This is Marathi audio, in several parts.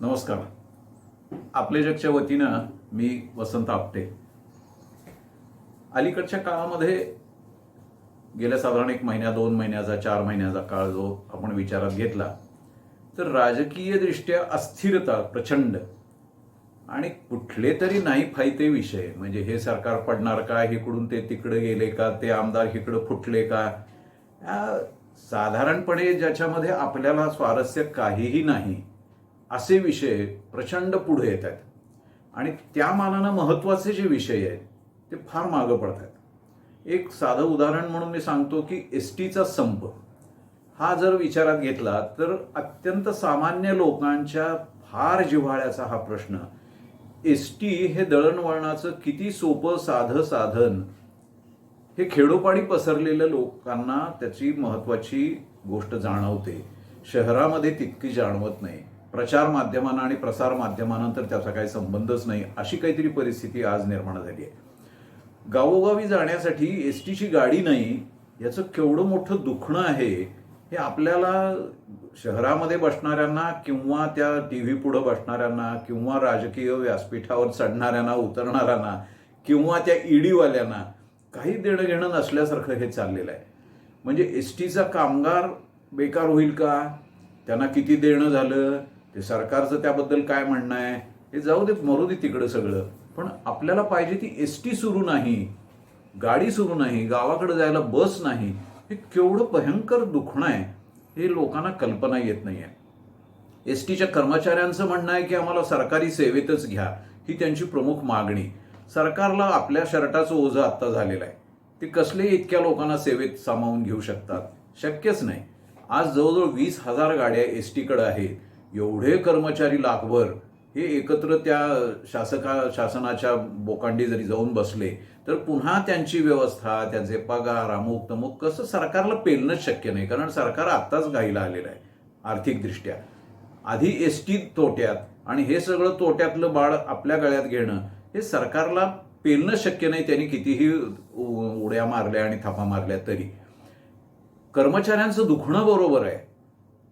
नमस्कार. आपले जगच्या वतीनं मी वसंत आपटे. अलीकडच्या काळामध्ये गेल्या साधारण 1 महिन्या 2 महिन्याचा 4 महिन्याचा काळ जो आपण विचारात घेतला तर राजकीय दृष्ट्या अस्थिरता प्रचंड आणि कुठले तरी नाही फायते विषय, म्हणजे हे सरकार पडणार का, इकडून ते तिकडे गेले का, ते आमदार इकडे फुटले का, साधारणपणे ज्याच्यामध्ये आपल्याला स्वारस्य काहीही नाही असे विषय प्रचंड पुढे येत आहेत आणि त्या मानानं महत्त्वाचे जे विषय आहेत ते फार मागं पडत आहेत. एक साधं उदाहरण म्हणून मी सांगतो की एसटीचा संप हा जर विचारात घेतला तर अत्यंत सामान्य लोकांच्या फार जिव्हाळ्याचा हा प्रश्न. एसटी हे दळणवळणाचं किती सोपं साधं साधन, हे खेडोपाडी पसरलेल्या लोकांना त्याची महत्त्वाची गोष्ट जाणवते. शहरामध्ये तितकी जाणवत नाही. प्रचार माध्यमांना आणि प्रसार माध्यमांना तर त्याचा काही संबंधच नाही, अशी काहीतरी परिस्थिती आज निर्माण झाली आहे. गावोगावी जाण्यासाठी एसटीची गाडी नाही याचं केवढं मोठं दुखणं आहे हे आपल्याला शहरामध्ये बसणाऱ्यांना किंवा त्या टीव्ही पुढे बसणाऱ्यांना किंवा राजकीय व्यासपीठावर चढणाऱ्यांना उतरणाऱ्यांना किंवा त्या ईडीवाल्यांना काही देणं घेणं नसल्यासारखं हे चाललेलं आहे. म्हणजे एसटीचा कामगार बेकार होईल का, त्यांना किती देणं झालं, ते सरकारचं त्याबद्दल काय म्हणणं आहे, हे जाऊ दे, मरू दे तिकडं सगळं. पण आपल्याला पाहिजे ती एसटी सुरू नाही, गाडी सुरू नाही, गावाकडे जायला बस नाही. हे केवढं भयंकर दुखणं आहे हे लोकांना कल्पना येत नाही आहे. एसटीच्या कर्मचाऱ्यांचं म्हणणं आहे की आम्हाला सरकारी सेवेतच घ्या, ही त्यांची प्रमुख मागणी. सरकारला आपल्या शर्टाचं ओझं आत्ता झालेलं आहे. ते कसले इतक्या लोकांना सेवेत सामावून घेऊ शकतात, शक्यच नाही. आज जवळजवळ 20,000 गाड्या एसटीकडे आहेत. एवढे कर्मचारी लाखभर हे एकत्र त्या शासनाच्या बोकांडी जरी जाऊन बसले तर पुन्हा त्यांची व्यवस्था, त्यांचे पगार, अमुक तमुक कसं सरकारला पेलणंच शक्य नाही. कारण सरकार आत्ताच घाईला आलेलं आहे आर्थिकदृष्ट्या. आधी एसटी तोट्यात आणि हे सगळं तोट्यातलं बाळ आपल्या गळ्यात घेणं हे सरकारला पेलणं शक्य नाही, त्यांनी कितीही उड्या मारल्या आणि थापा मारल्या तरी. कर्मचाऱ्यांचं दुखणं बरोबर आहे,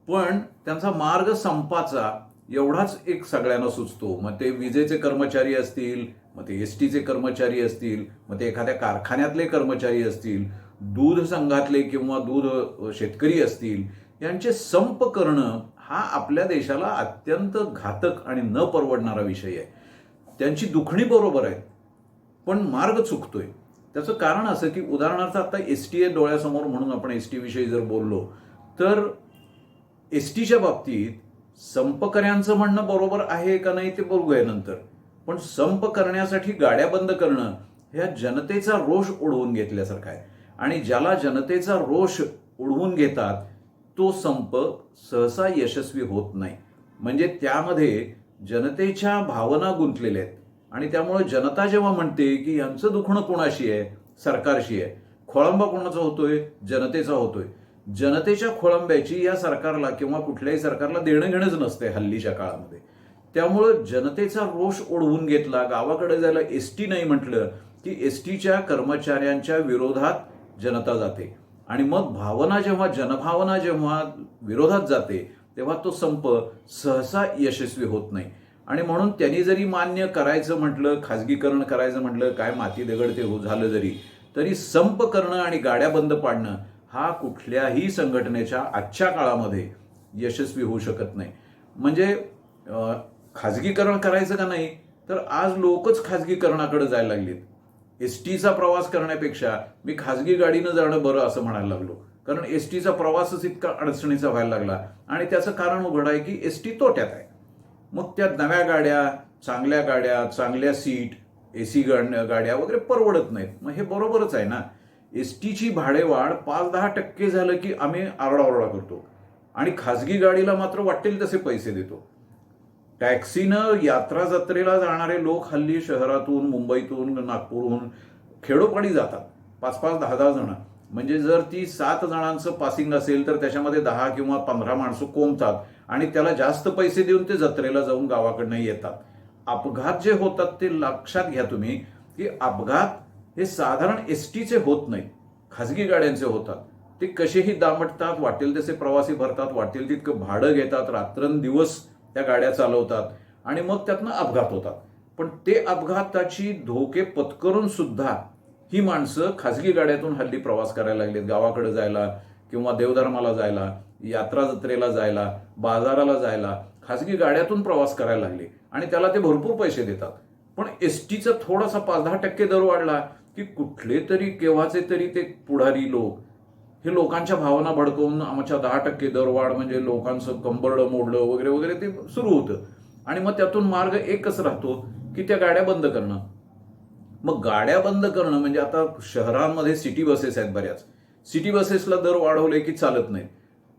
पण त्यांचा मार्ग संपाचा एवढाच एक सगळ्यांना सुचतो. मग ते विजेचे कर्मचारी असतील, मग ते एसटीचे कर्मचारी असतील, मग ते एखाद्या कारखान्यातले कर्मचारी असतील, दूध संघातले किंवा दूध शेतकरी असतील, यांचे संप करणं हा आपल्या देशाला अत्यंत घातक आणि न परवडणारा विषय आहे. त्यांची दुखणी बरोबर आहे, पण मार्ग चुकतोय. त्याचं कारण असं की उदाहरणार्थ आता एसटी आहे डोळ्यासमोर म्हणून आपण एसटी विषयी जर बोललो तर एसटीच्या बाबतीत संपकऱ्यांचं म्हणणं बरोबर आहे का नाही ते बघूया नंतर. पण संप करण्यासाठी गाड्या बंद करणं ह्या जनतेचा रोष उडवून घेतल्यासारखं आहे आणि ज्याला जनतेचा रोष उडवून घेतात तो संप सहसा यशस्वी होत नाही. म्हणजे त्यामध्ये जनतेच्या भावना गुंतलेल्या आहेत आणि त्यामुळे जनता जेव्हा म्हणते की यांचं दुखणं कोणाशी आहे, सरकारशी आहे, खोळंबा कोणाचा होतोय, जनतेचा होतोय. जनतेच्या खोळंब्याची या सरकारला किंवा कुठल्याही सरकारला देणं घेणंच नसते हल्लीच्या काळामध्ये. त्यामुळं जनतेचा रोष ओढवून घेतला. गावाकडे जायला एसटी नाही म्हटलं की एसटीच्या कर्मचाऱ्यांच्या विरोधात जनता जाते आणि मग जनभावना जेव्हा विरोधात जाते तेव्हा तो संप सहसा यशस्वी होत नाही. आणि म्हणून त्यांनी जरी मान्य करायचं म्हटलं, खाजगीकरण करायचं म्हटलं, काय माती दगड ते झालं तरी संप करणं आणि गाड्या बंद पाडणं हा कुठल्याही संघटनेच्या आजच्या काळामध्ये यशस्वी होऊ शकत नाही. म्हणजे खाजगीकरण करायचं का नाही तर आज लोकच खाजगीकरणाकडे जायला लागलीत. एसटीचा प्रवास करण्यापेक्षा मी खाजगी गाडीनं जाणं बरं असं म्हणायला लागलो, कारण एसटीचा प्रवासच इतका अडचणीचा व्हायला लागला आणि त्याचं कारण उघड आहे की एसटी तोट्यात आहे. मग त्या नव्या गाड्या, चांगल्या सीट, एसी गाड्या वगैरे परवडत नाहीत. मग हे बरोबरच आहे ना. एसटीची भाडेवाढ 5-10% झालं की आम्ही आरडाओरडा करतो आणि खाजगी गाडीला मात्र वाटेल तसे पैसे देतो. टॅक्सीनं यात्रा जत्रेला जाणारे लोक हल्ली शहरातून, मुंबईतून, नागपूरहून खेडोपाडी जातात, 5-5, 10-10 जण. म्हणजे जर ती 7 जणांचं पासिंग असेल तर त्याच्यामध्ये 10 किंवा 15 माणसं कोंबतात आणि त्याला जास्त पैसे देऊन ते जत्रेला जाऊन गावाकडनं येतात. अपघात जे होतात ते लक्षात घ्या तुम्ही की अपघात हे साधारण एसटीचे होत नाहीत, खाजगी गाड्यांचे होतात. ते कसेही दामटतात, वाटेल तसे प्रवासी भरतात, वाटेल तितकं भाडं घेतात, रात्रंदिवस त्या गाड्या चालवतात आणि मग त्यातनं अपघात होतात. पण ते अपघाताची धोके पत्करून सुद्धा ही माणसं खाजगी गाड्यातून हल्ली प्रवास करायला लागलेत. गावाकडे जायला किंवा देवधर्माला जायला, यात्रा जत्रेला जायला, बाजाराला जायला खाजगी गाड्यातून प्रवास करायला लागले आणि त्याला ते भरपूर पैसे देतात. पण एसटीचा थोडासा 5-10% दर वाढला की कुठले तरी केव्हाचे तरी ते पुढारी लोक हे लोकांच्या भावना भडकवून आमच्या 10% दरवाढ म्हणजे लोकांचं कंबरडं मोडलं वगैरे वगैरे ते सुरू होतं. आणि मग त्यातून मार्ग एकच राहतो की त्या गाड्या बंद करणं. मग गाड्या बंद करणं म्हणजे आता शहरांमध्ये सिटी बसेस आहेत बऱ्याच. सिटी बसेसला दर वाढवले की चालत नाही.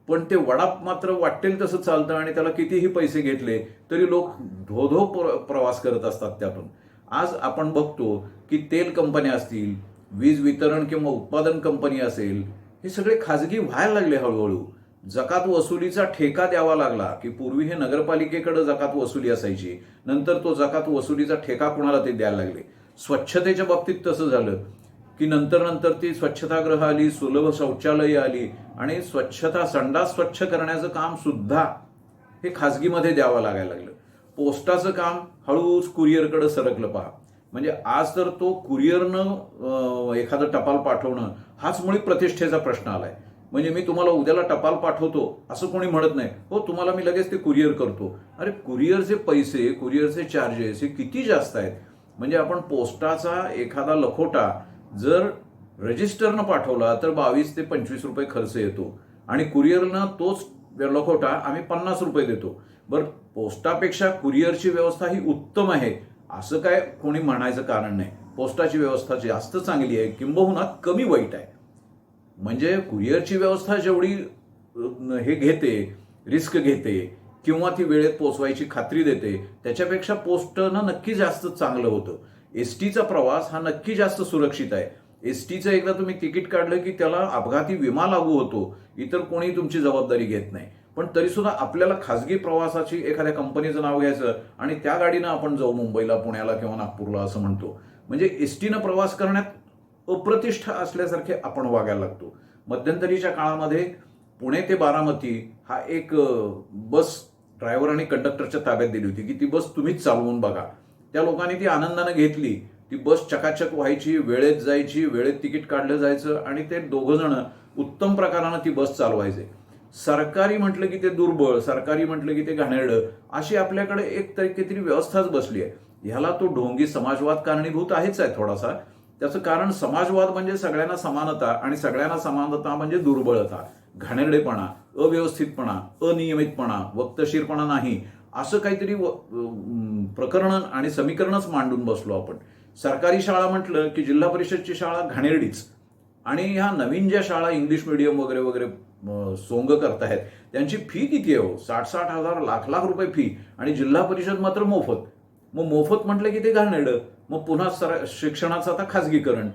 पण ते वडाप मात्र वाटेल तसं चालतं आणि त्याला कितीही पैसे घेतले तरी लोक धो प्रवास करत असतात त्यातून. आज आपण बघतो की तेल कंपन्या असतील, वीज वितरण किंवा उत्पादन कंपनी असेल, हे सगळे खाजगी व्हायला लागले हळूहळू. जकात वसुलीचा ठेका द्यावा लागला की पूर्वी हे नगरपालिकेकडे जकात वसुली असायची, नंतर तो जकात वसुलीचा ठेका कुणाला ते द्यायला लागले. स्वच्छतेच्या बाबतीत तसं झालं की नंतर ती स्वच्छतागृह आली, सुलभ शौचालय आली आणि संडास स्वच्छ करण्याचं काम सुद्धा हे खाजगीमध्ये द्यावं लागायला लागलं. पोस्टाचं काम हळूच कुरिअरकडे सरकलं पहा. म्हणजे आज तर तो कुरिअरनं एखादं टपाल पाठवणं हाच मुळी प्रतिष्ठेचा प्रश्न आलाय. म्हणजे मी तुम्हाला उद्याला टपाल पाठवतो असं कोणी म्हणत नाही. हो, तुम्हाला मी लगेच ते कुरिअर करतो. अरे कुरिअरचे पैसे, कुरिअरचे चार्जेस हे किती जास्त आहेत. म्हणजे आपण पोस्टाचा एखादा लखोटा जर रजिस्टरनं पाठवला तर 22 ते 25 रुपये खर्च येतो आणि कुरिअरनं तोच लखोटा आम्ही 50 रुपये देतो. बरं, पोस्टापेक्षा कुरिअरची व्यवस्था ही उत्तम आहे असं काय कोणी म्हणायचं कारण नाही. पोस्टाची व्यवस्था जास्त चांगली आहे, किंबहुना कमी वाईट आहे. म्हणजे कुरिअरची व्यवस्था जेवढी हे घेते, रिस्क घेते किंवा ती वेळेत पोचवायची खात्री देते, त्याच्यापेक्षा पोस्टनं नक्की जास्त चांगलं होतं. एसटीचा प्रवास हा नक्की जास्त सुरक्षित आहे. एसटीचं एकदा तुम्ही तिकीट काढलं की त्याला अपघाती विमा लागू होतो. इतर कोणी तुमची जबाबदारी घेत नाही. पण तरी सुद्धा आपल्याला खाजगी प्रवासाची एखाद्या कंपनीचं नाव घ्यायचं आणि त्या गाडीनं आपण जाऊ मुंबईला, पुण्याला किंवा नागपूरला असं म्हणतो. म्हणजे एसटीनं प्रवास करण्यात अप्रतिष्ठा असल्यासारखे आपण वागायला लागतो. मध्यंतरीच्या काळामध्ये पुणे ते बारामती हा एक बस ड्रायव्हर आणि कंडक्टरच्या ताब्यात दिली होती की ती बस तुम्हीच चालवून बघा. त्या लोकांनी ती आनंदाने घेतली. ती बस चकाचक व्हायची, वेळेत जायची, वेळेत तिकीट काढलं जायचं आणि ते दोघं जण उत्तम प्रकारानं ती बस चालवायचे. सरकारी म्हटलं की ते दुर्बळ, सरकारी म्हटलं की ते घाणेरडं, अशी आपल्याकडे एक तरी व्यवस्थाच बसली आहे. ह्याला तो ढोंगी समाजवाद कारणीभूत आहेच आहे थोडासा. त्याचं कारण समाजवाद म्हणजे सगळ्यांना समानता आणि सगळ्यांना समानता म्हणजे दुर्बळता, घाणेरडेपणा, अव्यवस्थितपणा, अनियमितपणा, वक्तशीरपणा नाही असं काहीतरी प्रकरण आणि समीकरणच मांडून बसलो आपण. सरकारी शाळा म्हटलं की जिल्हा परिषदची शाळा घाणेरडीच आणि ह्या नवीन ज्या शाळा इंग्लिश मीडियम वगैरे वगैरे सोंग करतायत त्यांची फी किती आहे हो? 60-60 हजार, लाख रुपये फी आणि जिल्हा परिषद मात्र मोफत. मग मोफत म्हटलं की ते घाणेरडं. मग पुन्हा शिक्षणाचं आता खाजगीकरण.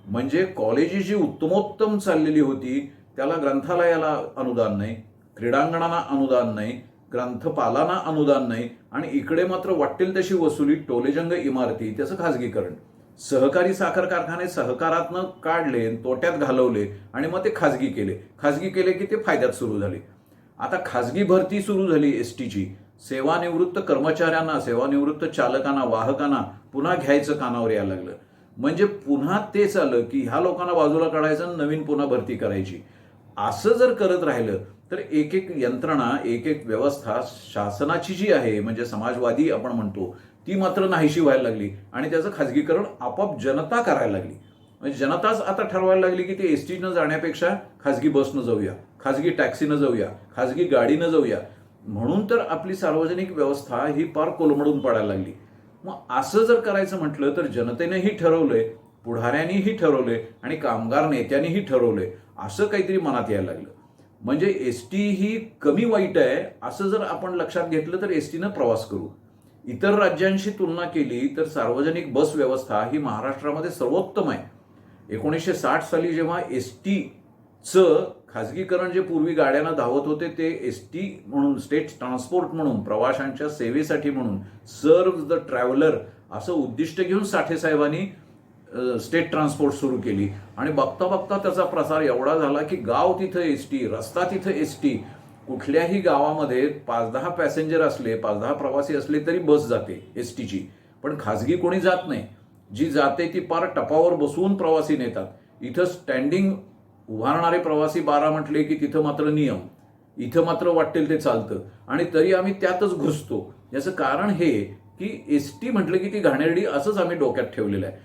म्हणजे कॉलेजी जी उत्तमोत्तम चाललेली होती त्याला ग्रंथालयाला अनुदान नाही, क्रीडांगणांना अनुदान नाही, ग्रंथपालांना अनुदान नाही आणि इकडे मात्र वाटेल तशी वसुली, टोलेजंग इमारती, त्याचं खाजगीकरण. सहकारी साखर कारखाने सहकारातनं काढले, तोट्यात घालवले आणि मग ते खाजगी केले की ते फायद्यात सुरू झाले. आता खाजगी भरती सुरू झाली एसटीची. सेवानिवृत्त कर्मचाऱ्यांना, सेवानिवृत्त चालकांना, वाहकांना पुन्हा घ्यायचं कानावर यायला लागलं. म्हणजे पुन्हा तेच आलं की ह्या लोकांना बाजूला काढायचं, नवीन पुन्हा भरती करायची. असं जर करत राहिलं तर एक यंत्रणा, एक व्यवस्था शासनाची जी आहे म्हणजे समाजवादी आपण म्हणतो ती मात्र नाहीशी व्हायला लागली आणि त्याचं खाजगीकरण आपोआप जनता करायला लागली. म्हणजे जनताच आता ठरवायला लागली की ते एसटीनं जाण्यापेक्षा खाजगी बसनं जाऊया, खाजगी टॅक्सीनं जाऊया, खाजगी गाडीनं जाऊया. म्हणून तर आपली सार्वजनिक व्यवस्था ही पार कोलमडून पडायला लागली. मग असं जर करायचं म्हटलं तर जनतेनेही ठरवलंय, पुढाऱ्यांनीही ठरवलंय आणि कामगार नेत्यांनीही ठरवलंय असं काहीतरी मनात यायला लागलं. म्हणजे एसटी ही कमी वाईट आहे असं जर आपण लक्षात घेतलं तर एसटीनं प्रवास करू. इतर राज्यांशी तुलना केली तर सार्वजनिक बस व्यवस्था ही महाराष्ट्रामध्ये सर्वोत्तम आहे. 1960 साली जेव्हा एसटीचं खाजगीकरण, जे पूर्वी गाड्यांना धावत होते ते एसटी म्हणून, स्टेट ट्रान्सपोर्ट म्हणून, प्रवाशांच्या सेवेसाठी म्हणून, सर्व्ह द ट्रॅव्हलर असं उद्दिष्ट घेऊन साठे साहेबांनी स्टेट ट्रान्सपोर्ट सुरू केली आणि बघता बघता त्याचा प्रसार एवढा झाला की गाव तिथं एसटी, रस्ता तिथं एसटी, कुठल्याही गावामध्ये 5-10 पॅसेंजर असले, 5-10 प्रवासी असले तरी बस जाते एसटीची. पण खाजगी कोणी जात नाही. जी जाते ती पार टपावर बसवून प्रवासी नेतात. इथं स्टँडिंग उभारणारे प्रवासी 12 म्हटले की तिथं मात्र नियम, इथं मात्र वाटेल ते चालतं आणि तरी आम्ही त्यातच घुसतो. याचं कारण हे की एसटी म्हटलं की ती घाणेरडी असंच आम्ही डोक्यात ठेवलेलं आहे.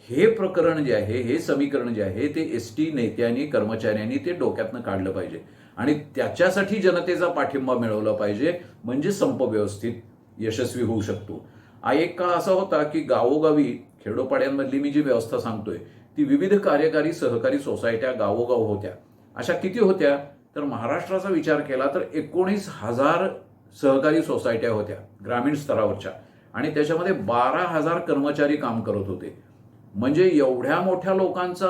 हे प्रकरण जे आहे, हे समीकरण जे आहे ते एसटी नेत्यांनी, कर्मचाऱ्यांनी ते डोक्यातनं काढलं पाहिजे आणि त्याच्यासाठी जनतेचा पाठिंबा मिळवला पाहिजे, म्हणजे संप व्यवस्थित यशस्वी होऊ शकतो. एक काळ असा होता की गावोगावी खेडोपाड्यांमधली मी जी व्यवस्था सांगतोय ती विविध कार्यकारी सहकारी सोसायट्या गावोगाव होत्या. अशा किती होत्या तर महाराष्ट्राचा विचार केला तर 19,000 सहकारी सोसायट्या होत्या ग्रामीण स्तरावरच्या आणि त्याच्यामध्ये 12,000 कर्मचारी काम करत होते. म्हणजे एवढ्या मोठ्या लोकांचा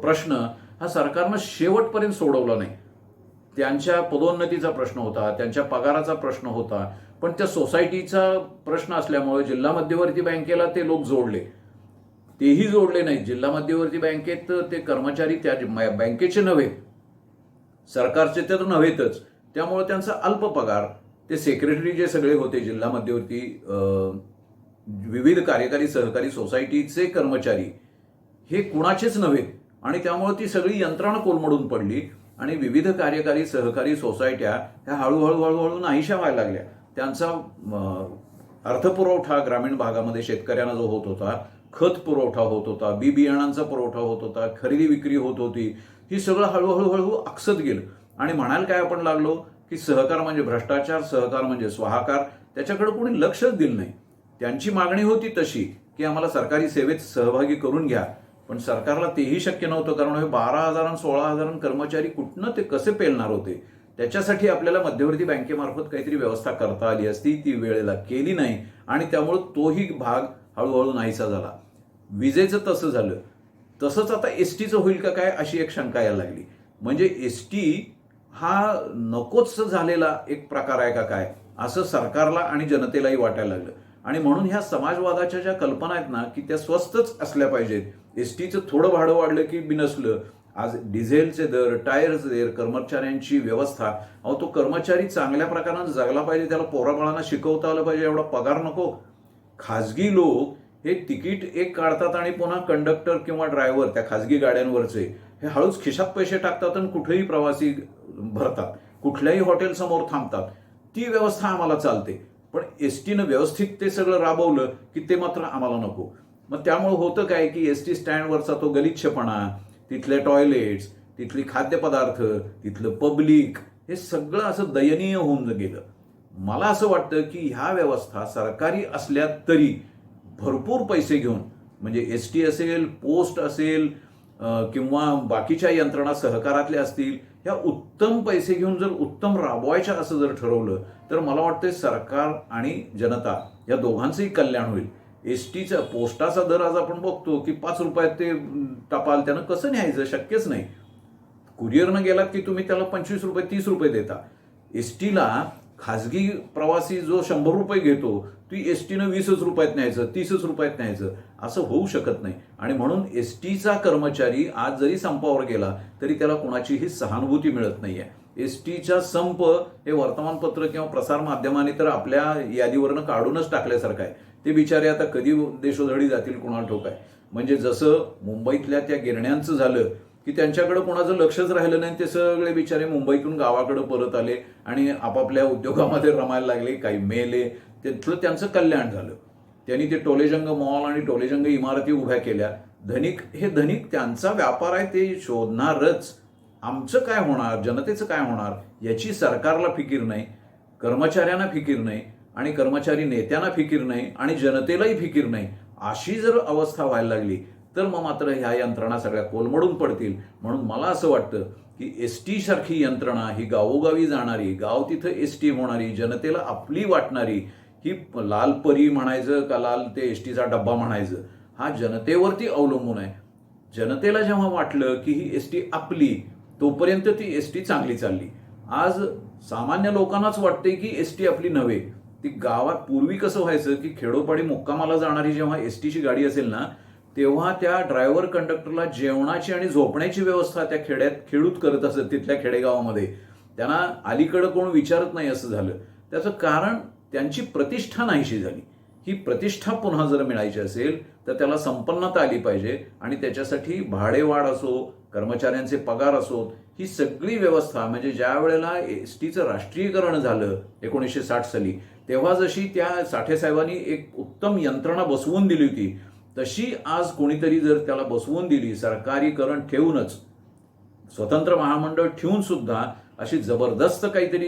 प्रश्न हा सरकारनं शेवटपर्यंत सोडवला नाही. त्यांच्या पदोन्नतीचा प्रश्न होता, त्यांच्या पगाराचा प्रश्न होता, पण त्या सोसायटीचा प्रश्न असल्यामुळे जिल्हा मध्यवर्ती बँकेला ते लोक जोडले. तेही जोडले नाहीत. जिल्हा मध्यवर्ती बँकेत ते कर्मचारी त्या बँकेचे नव्हे, सरकारचे तर नव्हेतच. त्यामुळे त्यांचा अल्प पगार, ते सेक्रेटरी जे सगळे होते जिल्हा मध्यवर्ती विविध कार्यकारी सहकारी सोसायटीचे कर्मचारी, हे कुणाचेच नव्हे आणि त्यामुळे ती सगळी यंत्रणा कोलमडून पडली आणि विविध कार्यकारी सहकारी सोसायट्या ह्या हळूहळू हळूहळू नाहीशा व्हायला लागल्या. त्यांचा अर्थपुरवठा ग्रामीण भागामध्ये शेतकऱ्यांना जो होत होता, खत पुरवठा होत होता, बी बियाणांचा पुरवठा होत होता, खरेदी विक्री होत होती, ही सगळं हळूहळू हळूहळू अकसत गेलं आणि म्हणायला काय आपण लागलो की सहकार म्हणजे भ्रष्टाचार, सहकार म्हणजे स्वाहाकार. त्याच्याकडे कोणी लक्षच दिलं नाही. त्यांची मागणी होती तशी की आम्हाला सरकारी सेवेत सहभागी करून घ्या, पण सरकारला तेही शक्य नव्हतं, कारण हे 12,000 आणि 16,000 कर्मचारी कुठनं ते कसे पेलणार होते. त्याच्यासाठी आपल्याला मध्यवर्ती बँकेमार्फत काहीतरी व्यवस्था करता आली असती, ती वेळेला केली नाही आणि त्यामुळे तोही भाग हळूहळू नाहीसा झाला. विजेचं तसं झालं. तसंच आता एसटीचं होईल का काय अशी एक शंका यायला लागली. म्हणजे एसटी हा नकोच झालेला एक प्रकार आहे का काय असं सरकारला आणि जनतेलाही वाटायला लागलं आणि म्हणून ह्या समाजवादाच्या ज्या कल्पना आहेत ना की त्या स्वस्तच असल्या पाहिजेत. एसटीचं थोडं भाडं वाढलं की बिनसलं. आज डिझेलचे दर, टायरचे दर, कर्मचाऱ्यांची व्यवस्था, अहो तो कर्मचारी चांगल्या प्रकारानं जगला पाहिजे, त्याला पोराबाळांना शिकवता आलं पाहिजे, एवढा पगार नको. खाजगी लोक हे तिकीट एक काढतात आणि पुन्हा कंडक्टर किंवा ड्रायव्हर त्या खाजगी गाड्यांवरचे हे हळूच खिशात पैसे टाकतात आणि कुठेही प्रवासी भरतात, कुठल्याही हॉटेल समोर थांबतात. ती व्यवस्था आम्हाला चालते, पण एसटीनं व्यवस्थित ते सगळं राबवलं की ते मात्र आम्हाला नको. मग त्यामुळे होतं काय की एसटी स्टँडवरचा तो गलिच्छपणा, तिथले टॉयलेट्स, तिथली खाद्यपदार्थ, तिथलं पब्लिक, हे सगळं असं दयनीय होऊन गेलं. मला असं वाटतं की ह्या व्यवस्था सरकारी असल्या तरी भरपूर पैसे घेऊन, म्हणजे एसटी असेल, पोस्ट असेल किंवा बाकीच्या यंत्रणा सहकारातल्या असतील, ह्या उत्तम पैसे घेऊन जर उत्तम राबवायच्या असं जर ठरवलं तर मला वाटतं सरकार आणि जनता या दोघांचंही कल्याण होईल. एसटीचा पोस्टाचा दर आज आपण बघतो की 5 रुपयात ते टपाल त्यानं कसं न्यायचं, शक्यच नाही. कुरिअरनं गेलात की तुम्ही त्याला 25 रुपये 30 रुपये देता. एसटीला खाजगी प्रवासी जो 100 रुपये घेतो ती एसटीनं 20 रुपयात न्यायचं, 30 रुपयात न्यायचं, असं होऊ शकत नाही. आणि म्हणून एसटीचा कर्मचारी आज जरी संपावर गेला तरी त्याला कोणाचीही सहानुभूती मिळत नाहीये. एसटीचा संप हे वर्तमानपत्र किंवा प्रसार माध्यमांनी तर आपल्या यादीवरनं काढूनच टाकल्यासारखं आहे. ते बिचारे आता कधी देशोधडी जातील कोणाला ठाऊक आहे. म्हणजे जसं मुंबईतल्या त्या गिरण्यांचं झालं की त्यांच्याकडे कोणाचं लक्षच राहिलं नाही, ते सगळे बिचारे मुंबईतून गावाकडे परत आले आणि आपापल्या उद्योगामध्ये रमायला लागले, काही मेले. तिथलं त्यांचं कल्याण झालं. त्यांनी ते टोलेजंग मॉल आणि टोलेजंग इमारती उभ्या केल्या. धनिक हे धनिक, त्यांचा व्यापार आहे, ते शोधणारच. आमचं काय होणार, जनतेचं काय होणार याची सरकारला फिकीर नाही, कर्मचाऱ्यांना फिकीर नाही आणि कर्मचारी नेत्यांना फिकीर नाही आणि जनतेलाही फिकीर नाही. अशी जर अवस्था व्हायला लागली तर मग मात्र ह्या यंत्रणा सगळ्या कोलमडून पडतील. म्हणून मला असं वाटतं की एसटी सारखी यंत्रणा ही गावोगावी जाणारी, गाव तिथं एसटी होणारी, जनतेला आपली वाटणारी, ही लाल परी म्हणायचं का लाल ते एसटीचा डब्बा म्हणायचं, हा जनतेवरती अवलंबून आहे. जनतेला जेव्हा वाटलं की ही एसटी आपली, तोपर्यंत ती एसटी चांगली चालली. आज सामान्य लोकांनाच वाटते की एसटी आपली नव्हे. ती गावात पूर्वी कसं व्हायचं की खेडोपाडी मुक्कामाला जाणारी जेव्हा एसटीची गाडी असेल ना, तेव्हा त्या ड्रायव्हर कंडक्टरला जेवणाची आणि झोपण्याची व्यवस्था त्या खेड्यात खेडूत करत असत तिथल्या खेडेगावामध्ये. त्यांना अलीकडं कोण विचारत नाही असं झालं. त्याचं कारण त्यांची प्रतिष्ठा नाहीशी झाली. ही प्रतिष्ठा पुन्हा जर मिळायची असेल तर त्याला संपन्नता आली पाहिजे आणि त्याच्यासाठी भाडेवाढ असो, कर्मचाऱ्यांचे पगार असोत, ही सगळी व्यवस्था म्हणजे ज्या वेळेला एसटीचं राष्ट्रीयकरण झालं 1960 साली, तेव्हा जशी त्या साठे साहेबांनी एक उत्तम यंत्रणा बसवून दिली होती, तशी आज कोणीतरी जर त्याला बसवून दिली, सरकारीकरण ठेवूनच, स्वतंत्र महामंडळ ठेवून सुद्धा अशी जबरदस्त काहीतरी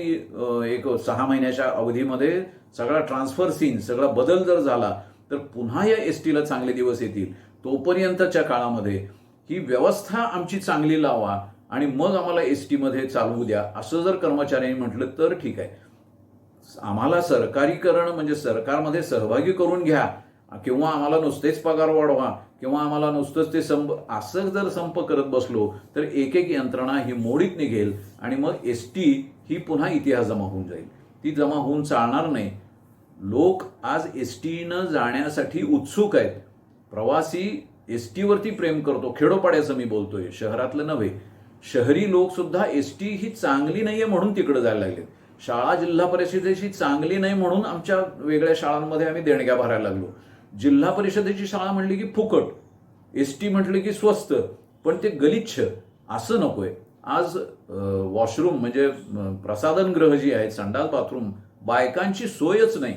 एक 6 महिन्याच्या अवधीमध्ये सगळा ट्रान्सफर सीन, सगळा बदल जर झाला तर पुन्हा या एसटीला चांगले दिवस येतील. तोपर्यंतच्या काळामध्ये ही व्यवस्था आमची चांगली लावा आणि मग आम्हाला एसटीमध्ये चालवू द्या, असं जर कर्मचाऱ्यांनी म्हटलं तर ठीक आहे. आम्हाला सरकारीकरण म्हणजे सरकारमध्ये सहभागी करून घ्या किंवा आम्हाला नुसतेच पगार वाढवा किंवा आम्हाला नुसतंच ते असं जर संप करत बसलो तर एक एक यंत्रणा ही मोडीत निघेल आणि मग एसटी ही पुन्हा इतिहास जमा होऊन जाईल. ती जमा होऊन चालणार नाही. लोक आज एसटीनं जाण्यासाठी उत्सुक आहेत. प्रवासी एसटीवरती प्रेम करतो. खेडोपाड्याचं मी बोलतोय, शहरातलं नव्हे. शहरी लोक सुद्धा एसटी ही चांगली नाहीये म्हणून तिकडे जायला लागले. शाळा जिल्हा परिषदेची चांगली नाही म्हणून आमच्या वेगळ्या शाळांमध्ये आम्ही देणग्या भरायला लागलो. जिल्हा परिषदेची शाळा म्हणली की फुकट, एसटी म्हटलं की स्वस्त, पण ते गलिच्छ असं नकोय. आज वॉशरूम म्हणजे प्रसाधनगृह जी आहेत, संडास बाथरूम, बायकांची सोयच नाही.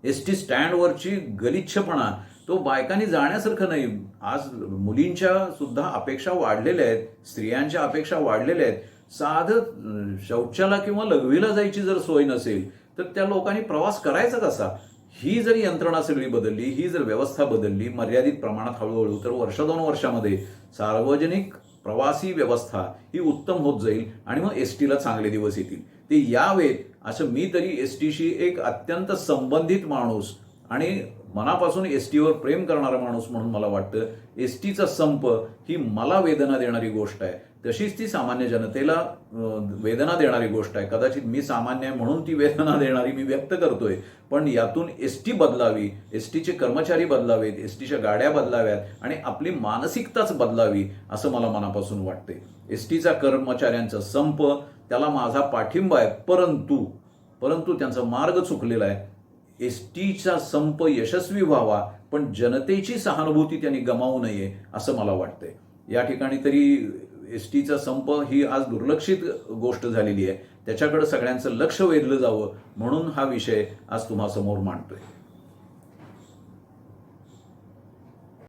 एसटी स्टँडवरची गलिच्छपणा, तो बायकांनी जाण्यासारखं नाही. आज मुलींच्या सुद्धा अपेक्षा वाढलेल्या आहेत, स्त्रियांच्या अपेक्षा वाढलेल्या आहेत. साधं शौचाला किंवा लघवीला जायची जर सोय नसेल तर त्या लोकांनी प्रवास करायचा कसा? ही जर यंत्रणा सगळी बदलली, ही जर व्यवस्था बदलली मर्यादित प्रमाणात हळूहळू, तर वर्ष 2 वर्षामध्ये सार्वजनिक प्रवासी व्यवस्था ही उत्तम होत जाईल आणि मग एसटीला चांगले दिवस येतील. ते यावेत असं मी तरी एसटीशी एक अत्यंत संबंधित माणूस आणि मनापासून एसटीवर प्रेम करणारा माणूस म्हणून मला वाटतं एसटीचा संप ही मला वेदना देणारी गोष्ट आहे. तशीच ती सामान्य जनतेला वेदना देणारी गोष्ट आहे. कदाचित मी सामान्य आहे म्हणून ती वेदना देणारी मी व्यक्त करतोय, पण यातून एसटी बदलावी, एसटीचे कर्मचारी बदलावेत, एसटीच्या गाड्या बदलाव्यात आणि आपली मानसिकताच बदलावी असं मला मनापासून वाटतंय. एसटीचा कर्मचाऱ्यांचा संप, त्याला माझा पाठिंबा आहे, परंतु त्यांचा मार्ग चुकलेला आहे. एसटीचा संप यशस्वी व्हावा, पण जनतेची सहानुभूती त्यांनी गमावू नये असं मला वाटतंय. या ठिकाणी तरी एसटीचा संप ही आज दुर्लक्षित गोष्ट झालेली आहे. त्याच्याकडे सगळ्यांचं लक्ष वेधलं जावं म्हणून हा विषय आज तुम्हासमोर मांडतोय.